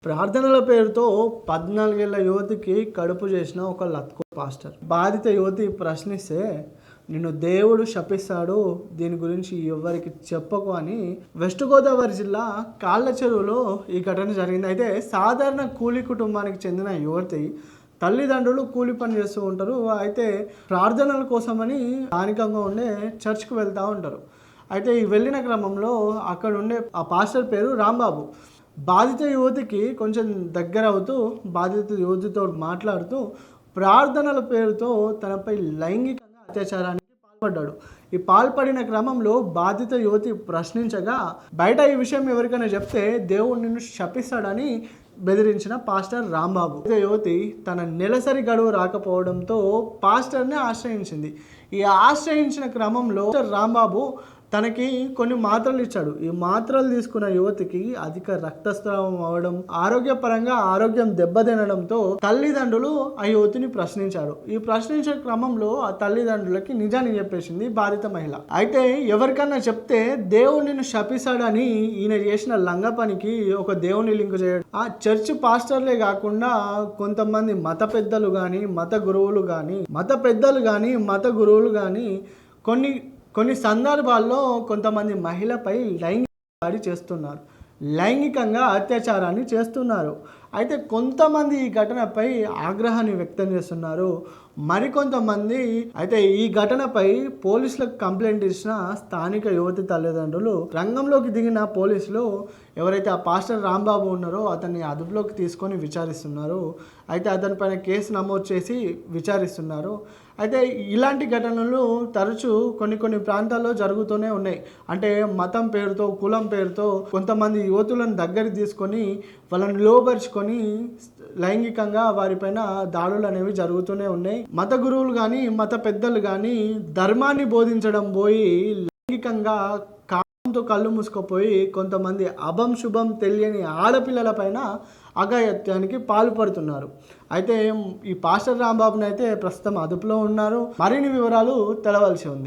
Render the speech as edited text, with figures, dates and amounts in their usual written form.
ప్రార్థనల పేరుతో 14 ఏళ్ల యువతికి కడుపు చేసిన ఒక లత్కో పాస్టర్. బాధిత యువతి ప్రశ్నిస్తే నిన్ను దేవుడు శపిస్తాడు, దీని గురించి ఎవ్వరికి చెప్పకు అని వెస్ట్ గోదావరి జిల్లా కాళ్ళ చెరువులో ఈ ఘటన జరిగింది. అయితే సాధారణ కూలీ కుటుంబానికి చెందిన యువతి తల్లిదండ్రులు కూలి పని చేస్తూ ఉంటారు. అయితే ప్రార్థనల కోసమని స్థానికంగా ఉండే చర్చ్కి వెళ్తూ ఉంటారు. అయితే ఈ వెళ్ళిన క్రమంలో అక్కడ ఉండే ఆ పాస్టర్ పేరు రాంబాబు. బాధిత యువతికి కొంచెం దగ్గర అవుతూ బాధిత యువతితో మాట్లాడుతూ ప్రార్థనల పేరుతో తనపై లైంగికంగా అత్యాచారానికి పాల్పడ్డాడు. ఈ పాల్పడిన క్రమంలో బాధిత యువతి ప్రశ్నించగా బయట ఈ విషయం ఎవరికైనా చెప్తే దేవుడు నిన్ను శపిస్తాడని బెదిరించిన పాస్టర్ రాంబాబు. యువతి తన నెలసరి గడువు రాకపోవడంతో పాస్టర్ని ఆశ్రయించింది. ఈ ఆశ్రయించిన క్రమంలో రాంబాబు తనకి కొన్ని మాత్రలు ఇచ్చాడు. ఈ మాత్రలు తీసుకున్న యువతికి అధిక రక్తస్రావం అవ్వడం, ఆరోగ్యపరంగా ఆరోగ్యం దెబ్బతినడంతో తల్లిదండ్రులు ఆ యువతిని ప్రశ్నించారు. ఈ ప్రశ్నించే క్రమంలో ఆ తల్లిదండ్రులకి నిజాన్ని చెప్పేసింది బాధిత మహిళ. అయితే ఎవరికన్నా చెప్తే దేవుడు నిన్ను శపిస్తాడని ఈయన చేసిన లంగ పనికి ఒక దేవుని లింక్ చేయడం. ఆ చర్చ్ పాస్టర్లే కాకుండా కొంతమంది మత పెద్దలు కానీ మత గురువులు కానీ కొన్ని సందర్భాల్లో కొంతమంది మహిళపై లైంగిక దాడి చేస్తున్నారు, లైంగికంగా అత్యాచారాన్ని చేస్తున్నారు. అయితే కొంతమంది ఈ ఘటనపై ఆగ్రహాన్ని వ్యక్తం చేస్తున్నారు. మరికొంతమంది అయితే ఈ ఘటనపై పోలీసులకు కంప్లైంట్ ఇచ్చిన స్థానిక యువతి తల్లిదండ్రులు రంగంలోకి దిగిన పోలీసులు ఎవరైతే ఆ పాస్టర్ రాంబాబు ఉన్నారో అతన్ని అదుపులోకి తీసుకొని విచారిస్తున్నారు. అయితే అతనిపైన కేసు నమోదు చేసి విచారిస్తున్నారు. అయితే ఇలాంటి ఘటనలు తరచూ కొన్ని ప్రాంతాల్లో జరుగుతూనే ఉన్నాయి. అంటే మతం పేరుతో, కులం పేరుతో కొంతమంది యువతులను దగ్గరికి తీసుకొని వాళ్ళని లోపరుచుకొని లైంగికంగా వారిపైన దాడులు అనేవి జరుగుతూనే ఉన్నాయి. మత గురువులు కానీ మత పెద్దలు కానీ ధర్మాన్ని బోధించడం పోయి లైంగికంగా కామంతో కళ్ళు మూసుకుపోయి కొంతమంది అభం శుభం తెలియని ఆడపిల్లల పైన అఘాయిత్యానికి పాల్పడుతున్నారు. అయితే ఈ పాస్టర్ రాంబాబుని అయితే ప్రస్తుతం అదుపులో ఉన్నారు. మరిన్ని వివరాలు తెలవాల్సి ఉంది.